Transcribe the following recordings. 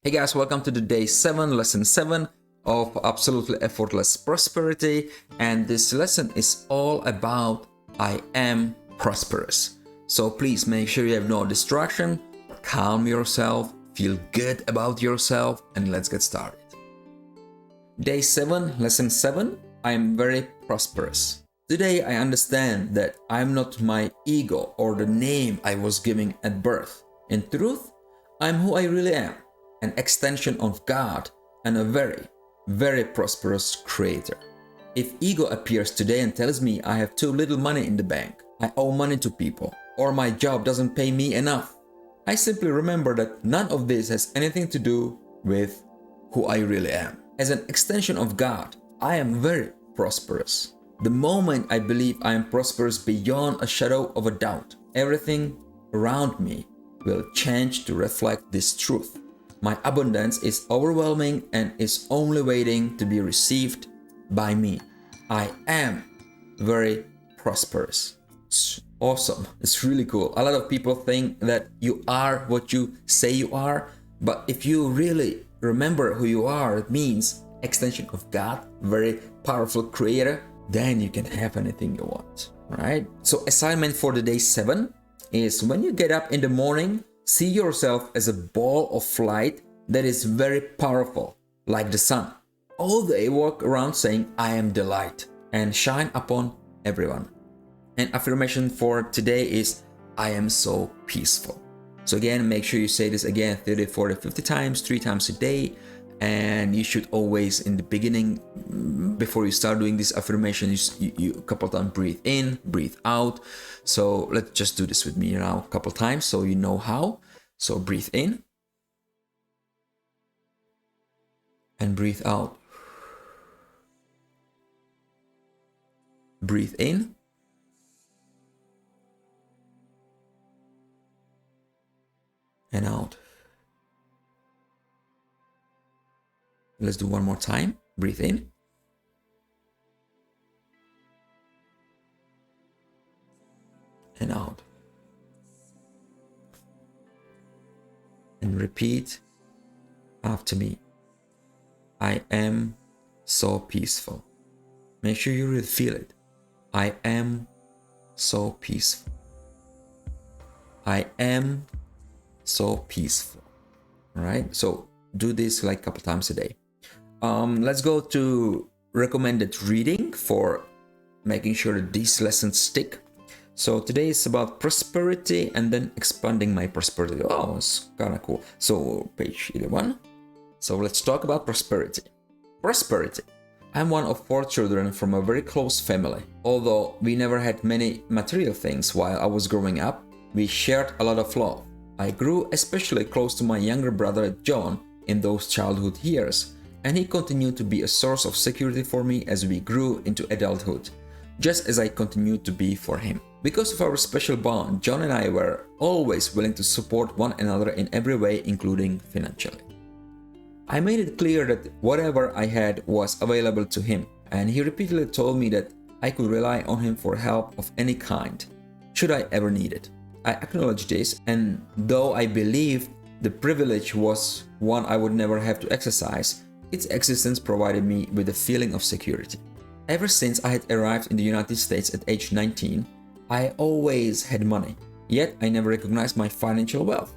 Hey guys, welcome to the day 7, lesson 7 of Absolutely Effortless Prosperity. And this lesson is all about I am prosperous. So please make sure you have no distraction, calm yourself, feel good about yourself, and let's get started. Day 7, lesson 7, I am very prosperous. Today I understand that I'm not my ego or the name I was given at birth. In truth, I'm who I really am. An extension of God and a very, very prosperous creator. If ego appears today and tells me I have too little money in the bank, I owe money to people, or my job doesn't pay me enough, I simply remember that none of this has anything to do with who I really am. As an extension of God, I am very prosperous. The moment I believe I am prosperous beyond a shadow of a doubt, everything around me will change to reflect this truth. My abundance is overwhelming and is only waiting to be received by me. I am very prosperous. It's awesome. It's really cool. A lot of people think that you are what you say you are, but if you really remember who you are, it means extension of God, very powerful creator, then you can have anything you want, right? So assignment for the day 7 is when you get up in the morning, see yourself as a ball of light that is very powerful, like the sun. All day walk around saying, I am the light, and shine upon everyone. And affirmation for today is, I am so peaceful. So again, make sure you say this again 30, 40, 50 times, 3 times a day. And you should always, in the beginning, before you start doing this affirmation, you a couple times breathe in, breathe out. So let's just do this with me now a couple times so you know how. So breathe in and breathe out. Breathe in and out. Let's do one more time. Breathe in and out. And repeat after me. I am so peaceful. Make sure you really feel it. I am so peaceful. I am so peaceful. All right? So do this like a couple times a day. Let's go to recommended reading for making sure that these lessons stick. So today is about prosperity and then expanding my prosperity. Oh, it's kind of cool. So page 11. So let's talk about prosperity. Prosperity. I'm one of 4 children from a very close family. Although we never had many material things while I was growing up, we shared a lot of love. I grew especially close to my younger brother John in those childhood years, and he continued to be a source of security for me as we grew into adulthood, just as I continued to be for him. Because of our special bond, John and I were always willing to support one another in every way, including financially. I made it clear that whatever I had was available to him, and he repeatedly told me that I could rely on him for help of any kind, should I ever need it. I acknowledged this, and though I believed the privilege was one I would never have to exercise, its existence provided me with a feeling of security. Ever since I had arrived in the United States at age 19, I always had money, yet I never recognized my financial wealth.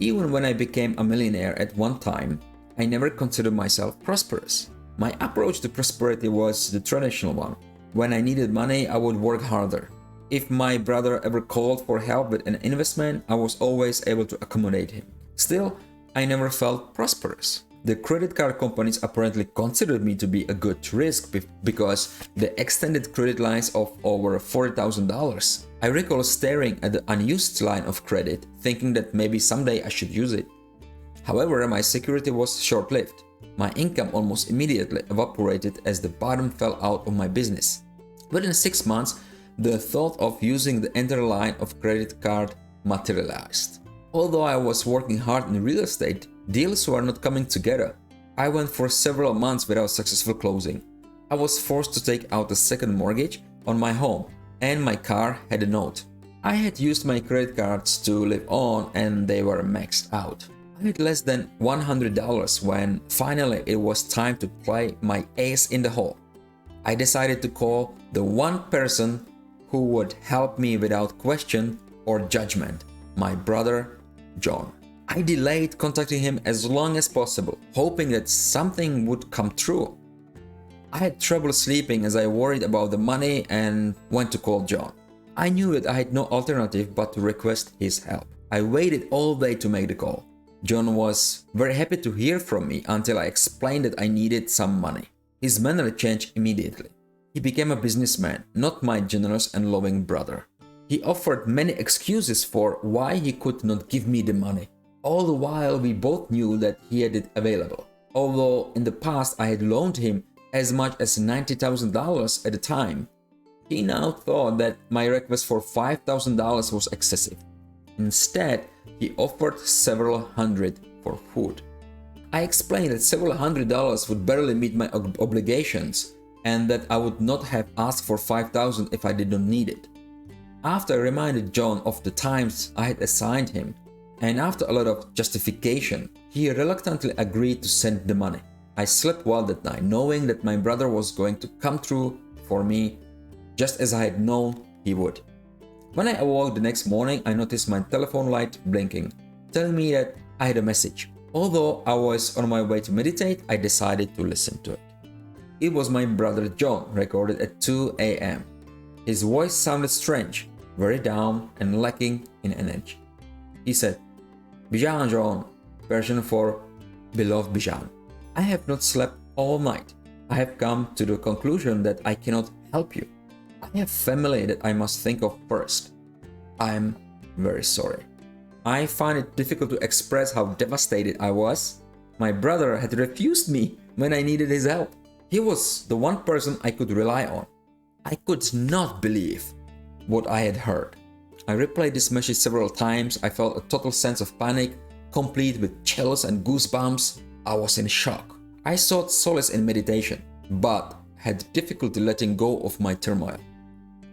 Even when I became a millionaire at one time, I never considered myself prosperous. My approach to prosperity was the traditional one. When I needed money, I would work harder. If my brother ever called for help with an investment, I was always able to accommodate him. Still, I never felt prosperous. The credit card companies apparently considered me to be a good risk because they extended credit lines of over $40,000. I recall staring at the unused line of credit, thinking that maybe someday I should use it. However, my security was short-lived. My income almost immediately evaporated as the bottom fell out of my business. Within 6 months, the thought of using the entire line of credit card materialized. Although I was working hard in real estate, deals were not coming together. I went for several months without successful closing. I was forced to take out a second mortgage on my home, and my car had a note. I had used my credit cards to live on and they were maxed out. I had less than $100 when finally it was time to play my ace in the hole. I decided to call the one person who would help me without question or judgment, my brother John. I delayed contacting him as long as possible, hoping that something would come true. I had trouble sleeping as I worried about the money and went to call John. I knew that I had no alternative but to request his help. I waited all day to make the call. John was very happy to hear from me until I explained that I needed some money. His manner changed immediately. He became a businessman, not my generous and loving brother. He offered many excuses for why he could not give me the money. All the while we both knew that he had it available. Although in the past I had loaned him as much as $90,000 at a time, he now thought that my request for $5,000 was excessive. Instead, he offered several hundred for food. I explained that several $100s would barely meet my obligations and that I would not have asked for $5,000 if I did not need it. After I reminded John of the times I had assigned him, and after a lot of justification, he reluctantly agreed to send the money. I slept well that night, knowing that my brother was going to come through for me just as I had known he would. When I awoke the next morning, I noticed my telephone light blinking, telling me that I had a message. Although I was on my way to meditate, I decided to listen to it. It was my brother John, recorded at 2 a.m. His voice sounded strange, very down and lacking in energy. He said, "Bijan John," Persian for beloved Bijan. "I have not slept all night. I have come to the conclusion that I cannot help you. I have family that I must think of first. I am very sorry." I find it difficult to express how devastated I was. My brother had refused me when I needed his help. He was the one person I could rely on. I could not believe what I had heard. I replayed this message several times. I felt a total sense of panic, complete with chills and goosebumps. I was in shock. I sought solace in meditation, but had difficulty letting go of my turmoil.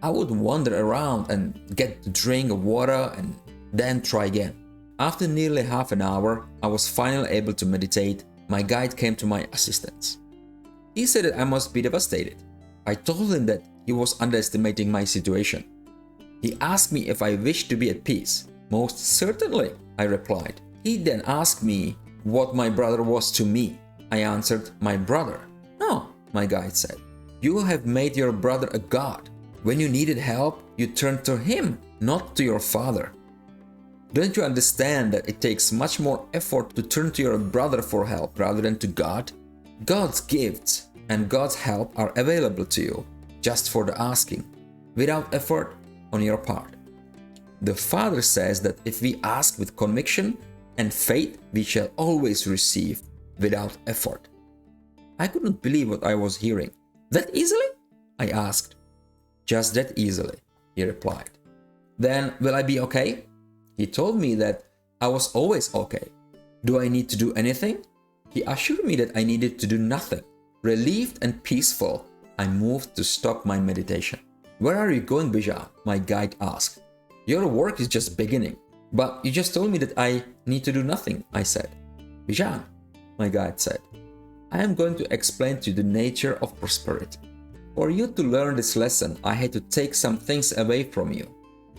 I would wander around and get a drink of water and then try again. After nearly half an hour, I was finally able to meditate. My guide came to my assistance. He said that I must be devastated. I told him that he was underestimating my situation. He asked me if I wished to be at peace. "Most certainly," I replied. He then asked me what my brother was to me. I answered, "My brother." "No," my guide said. "You have made your brother a god. When you needed help, you turned to him, not to your father. Don't you understand that it takes much more effort to turn to your brother for help rather than to God? God's gifts and God's help are available to you just for the asking, without effort on your part. The Father says that if we ask with conviction and faith, we shall always receive without effort." I could not believe what I was hearing. "That easily?" I asked. "Just that easily," he replied. "Then will I be okay?" He told me that I was always okay. Do I need to do anything? He assured me that I needed to do nothing. Relieved and peaceful, I moved to stop my meditation. "Where are you going, Bijan?" my guide asked. "Your work is just beginning." "But you just told me that I need to do nothing," I said. "Bijan," my guide said, "I am going to explain to you the nature of prosperity. For you to learn this lesson, I had to take some things away from you.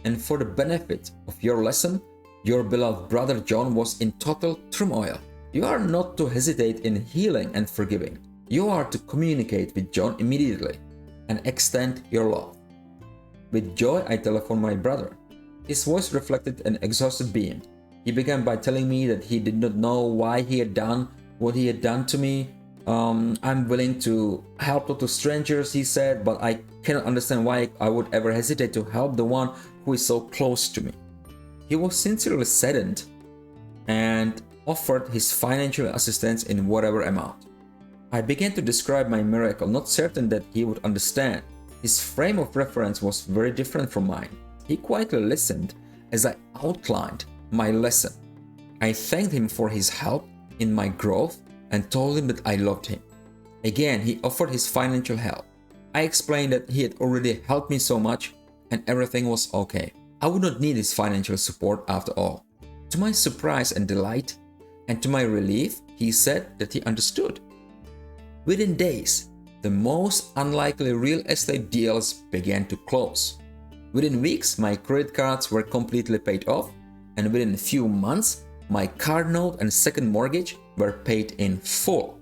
And for the benefit of your lesson, your beloved brother John was in total turmoil. You are not to hesitate in healing and forgiving. You are to communicate with John immediately and extend your love." With joy, I telephoned my brother. His voice reflected an exhausted being. He began by telling me that he did not know why he had done what he had done to me. "I'm willing to help to strangers," he said, "but I cannot understand why I would ever hesitate to help the one who is so close to me." He was sincerely saddened and offered his financial assistance in whatever amount. I began to describe my miracle, not certain that he would understand. His frame of reference was very different from mine. He quietly listened as I outlined my lesson. I thanked him for his help in my growth and told him that I loved him. Again, he offered his financial help. I explained that he had already helped me so much and everything was okay. I would not need his financial support after all. To my surprise and delight, And to my relief, he said that he understood. Within days, the most unlikely real estate deals began to close. Within weeks, my credit cards were completely paid off, and within a few months, my car note and second mortgage were paid in full.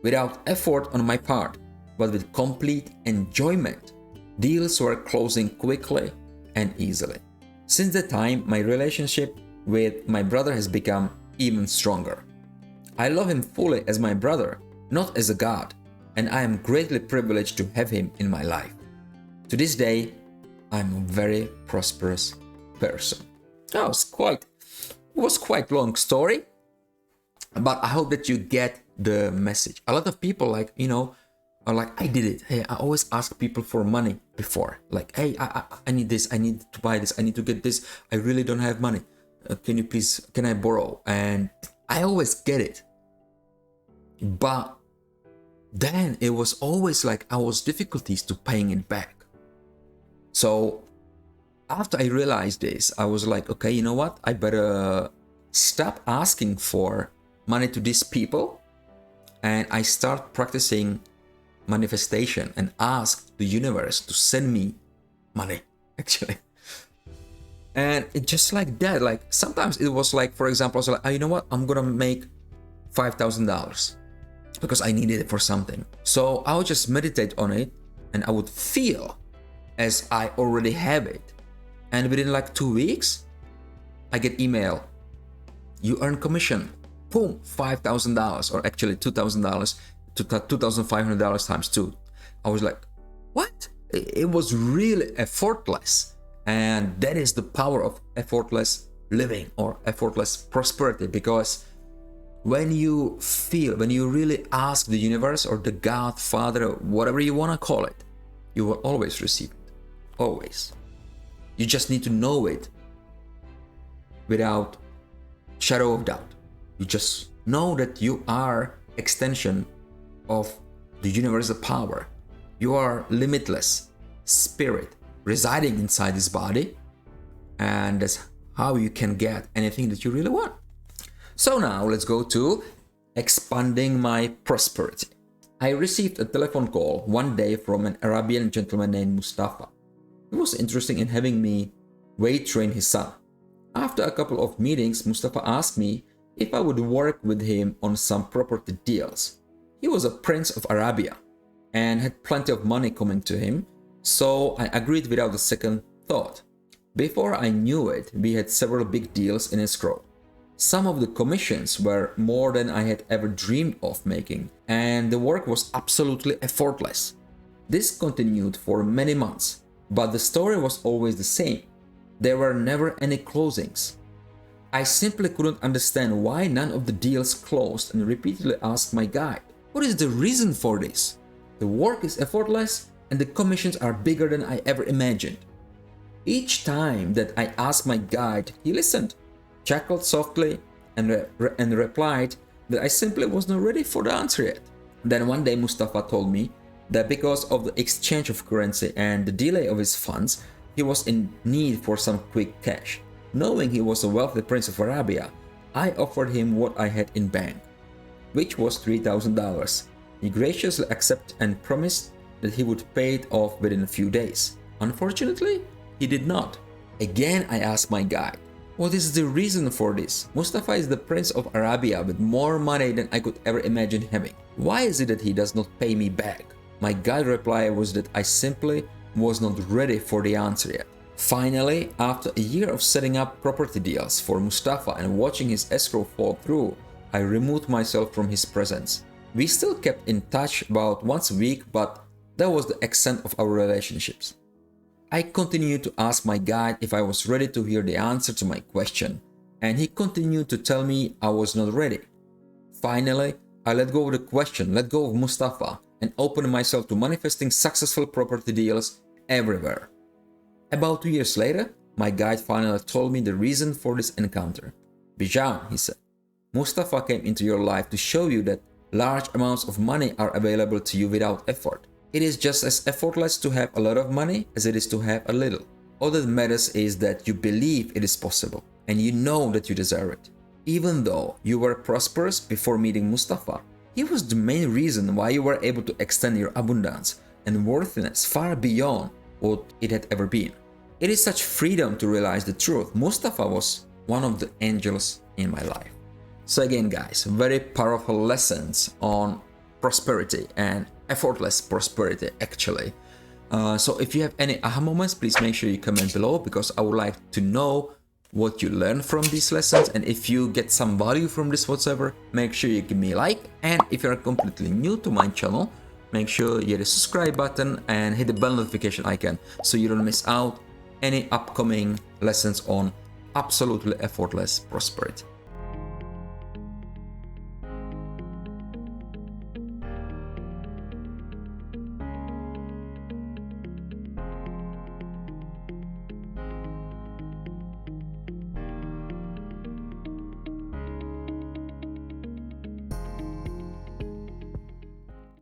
Without effort on my part, but with complete enjoyment, deals were closing quickly and easily. Since that time, my relationship with my brother has become even stronger. I love him fully as my brother, not as a god, and I am greatly privileged to have him in my life. To this day, I'm a very prosperous person. That was quite long story, but I hope that you get the message. A lot of people are like, I did it. Hey, I always ask people for money before. Like, hey, I need this. I need to buy this. I need to get this. I really don't have money. Can I borrow? And I always get it. But then it was always like I was difficulties to paying it back. So after I realized this, I was like, okay, you know what? I better stop asking for money to these people. And I start practicing manifestation and ask the universe to send me money, actually. And it just like that, like sometimes it was like, for example, I was like, oh, you know what? I'm gonna make $5,000 because I needed it for something. So I would just meditate on it and I would feel as I already have it. And within like 2 weeks, I get email. You earn commission. Boom, $5,000, or actually $2,000 to $2,500 times 2. I was like, what? It was really effortless. And that is the power of effortless living or effortless prosperity, because when you really ask the universe or the God, Father, whatever you want to call it, you will always receive it. Always. You just need to know it without shadow of doubt. You just know that you are extension of the universal power. You are limitless spirit residing inside this body, and that's how you can get anything that you really want. So now let's go to expanding my prosperity. I received a telephone call one day from an Arabian gentleman named Mustafa. He was interested in having me weight train his son. After a couple of meetings, Mustafa asked me if I would work with him on some property deals. He was a prince of Arabia and had plenty of money coming to him, so I agreed without a second thought. Before I knew it, we had several big deals in escrow. Some of the commissions were more than I had ever dreamed of making, and the work was absolutely effortless. This continued for many months, but the story was always the same. There were never any closings. I simply couldn't understand why none of the deals closed and repeatedly asked my guide, what is the reason for this? The work is effortless and the commissions are bigger than I ever imagined. Each time that I asked my guide, he listened, chuckled softly, and replied that I simply was not ready for the answer yet. Then one day Mustafa told me that because of the exchange of currency and the delay of his funds, he was in need for some quick cash. Knowing he was a wealthy prince of Arabia, I offered him what I had in bank, which was $3,000. He graciously accepted and promised that he would pay it off within a few days. Unfortunately, he did not. Again, I asked my guide, what is the reason for this? Mustafa is the prince of Arabia with more money than I could ever imagine having. Why is it that he does not pay me back? My guide reply was that I simply was not ready for the answer yet. Finally, after a year of setting up property deals for Mustafa and watching his escrow fall through, I removed myself from his presence. We still kept in touch about once a week, but that was the extent of our relationships. I continued to ask my guide if I was ready to hear the answer to my question, and he continued to tell me I was not ready. Finally, I let go of the question, let go of Mustafa, and opened myself to manifesting successful property deals everywhere. About 2 years later, my guide finally told me the reason for this encounter. Bijan, he said, Mustafa came into your life to show you that large amounts of money are available to you without effort. It is just as effortless to have a lot of money as it is to have a little. All that matters is that you believe it is possible and you know that you deserve it. Even though you were prosperous before meeting Mustafa, he was the main reason why you were able to extend your abundance and worthiness far beyond what it had ever been. It is such freedom to realize the truth. Mustafa was one of the angels in my life. So again, guys, very powerful lessons on prosperity and effortless prosperity, actually. So if you have any aha moments, please make sure you comment below, because I would like to know what you learned from these lessons. And if you get some value from this whatsoever, make sure you give me a like. And if you're completely new to my channel, make sure you hit the subscribe button and hit the bell notification icon so you don't miss out any upcoming lessons on absolutely effortless prosperity.